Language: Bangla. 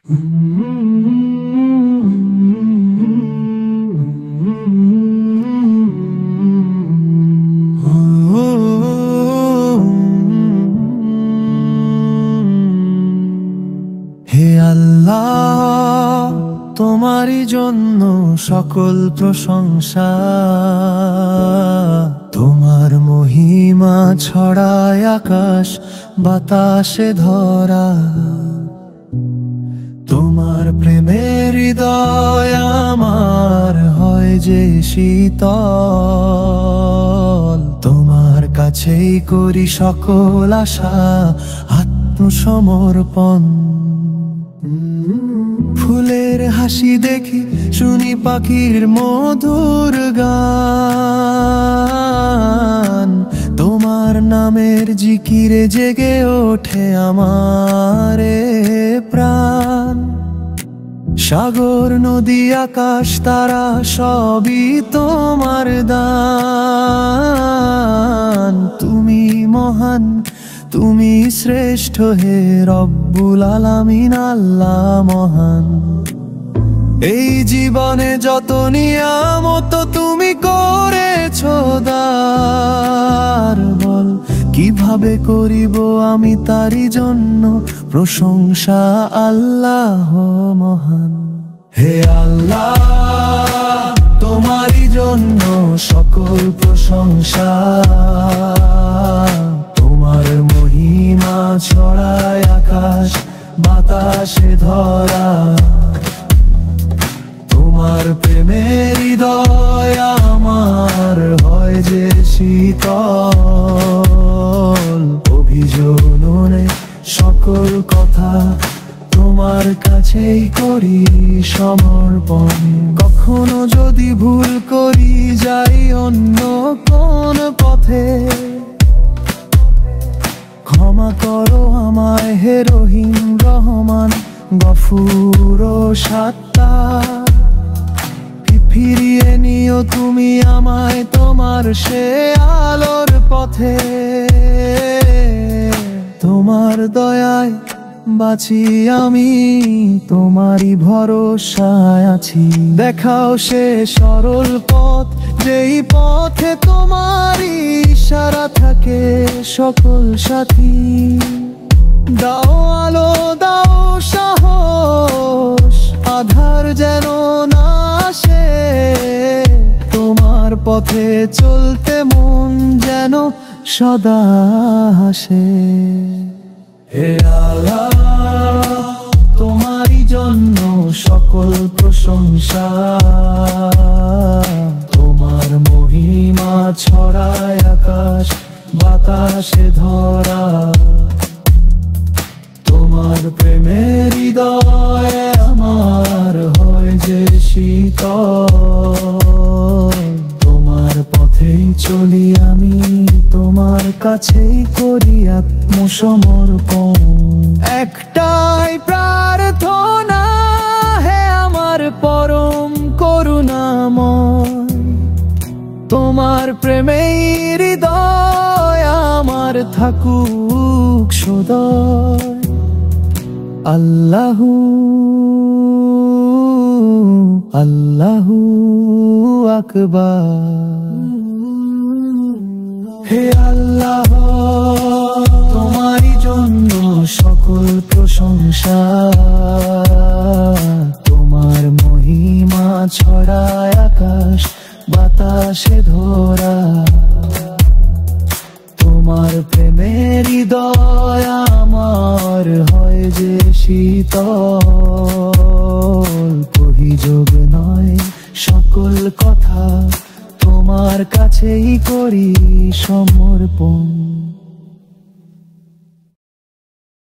হে আল্লাহ, তোমারই জন্য সকল প্রশংসা। তোমার মহিমা ছড়ায় আকাশ বাতাসে ধরা। তোমার প্রেমের হৃদয় আমার হয় যে শীতল। তোমার কাছেই করি সকল আশা আত্মসমর্পণ। ফুলের হাসি দেখি, শুনি পাখির মধুর গান। তোমার নামের জিকিরে জেগে ওঠে আমার প্রাণ। সাগর নদী আকাশ তারা সবই তোমার দান। তুমি মহান, তুমি শ্রেষ্ঠ, হে রব্বুল আলামিন, আল্লাহ মহান। এই জীবনে যত নিয়ামত তুমি করেছো দার, বল কিভাবে করিব আমি তারই জন্য প্রশংসা। আল্লাহ মহান। হে আল্লাহ, তোমারই জন্য সকল প্রশংসা। তোমার মহিমা ছড়ায় আকাশ বাতাসে ধরা। তোমার প্রেমের হৃদয় আমার হয় যে শীতল। অভিযোগে সকল কথা তোমার কাছেই করি সমর্পণ। কখনো যদি ভুল করি যাই অন্য কোন পথে, ক্ষমা করো আমায় হে রহিম রহমান গফুর ও সাত্তার। ফিরিয়ে নিও তুমি আমায় তোমার সে আলোর পথে। তোমার দয়ায় বাঁচি আমি, তোমারই ভরসায় আছি। দেখাও সে সরল পথ, যেই পথে তোমারই ইশারা থাকে সকল সাথী। দাও আলো, দাও সাহস, আধার যেন না আসে। তোমার পথে চলতে মন যেন সদা হাসে। হে আল্লাহ, তোমারই জন্য সকল প্রশংসা। তোমার মহিমা ছড়ায় আকাশ বাতাসে ধরা। তোমার প্রেমের হৃদয় আমার হয় যে শীতল। তোমার পথেই চলি আমি, তোমার কাছেই করি আত্মসমর্পণ। একটাই প্রার্থনা, হে আমার পরম করুণাময়। তোমার প্রেমেই হৃদয় আমার থাকুক সদয়। আল্লাহু আল্লাহু আকবার। হে আল্লাহ, তোমারই জন্য সকল প্রশংসা। তোমার মহিমা ছড়ায় আকাশ বাতাসে ধরা। তোমার প্রেমের হৃদয় আমার হয় যে শীতল। অভিযোগ নয় সকল কথা তোমার কাছেই করি সমর্পণ।